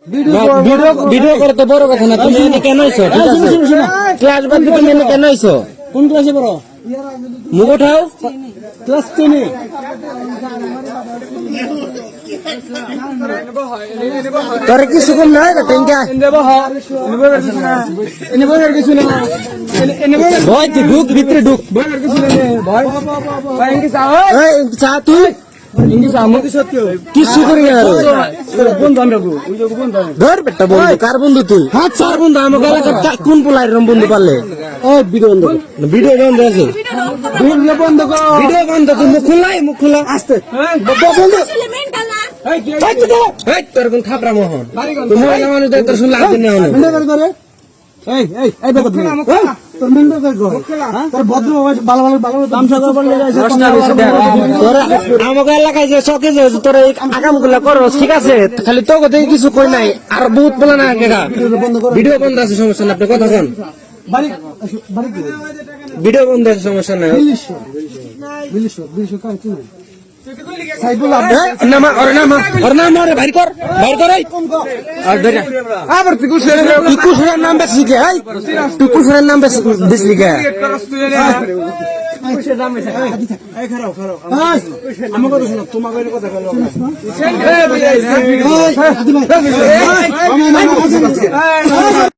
Video করে তো বড় কথা না, তুমি এনে কেন আইছো? ক্লাস বাদ দিয়ে তুমি এনে কেন আইছো? কোন ক্লাসে পড়ো? মুখ উঠাও। ক্লাস 10 এ। তোর কিছু কম নাই টেঙ্কা ভয় তুই ঢুক ভিতরে ঢুক চা তুই কিছু করি না ধর বেটা বন্ধু কার বন্ধু তুই চার বন্ধু আমাকে এলাকার কোন পোলাই এরম বন্ধু পারলে ভিডিও বন্ধ ভিডিও বন্ধ আছে ভিডিও বন্ধ তুই মুখ খোলাই মুখ খোলা আসতে বন্ধু তোর কোন খাপরা মোহন তুমি মানুষ তোর শুনলে আসতে নেওয়া আমাকে এলাকায় যে শখে যে তোর আগাম গুলা করো ঠিক আছে খালি তো কথা কিছু কই নাই আর বহুত বলে না ভিডিও বন্ধ আছে সমস্যা না আপনি কথা কন ভিডিও বন্ধ আছে সমস্যা নাই নাম বেশি গে তুই কুসুরের নাম বেশি গে আমাকে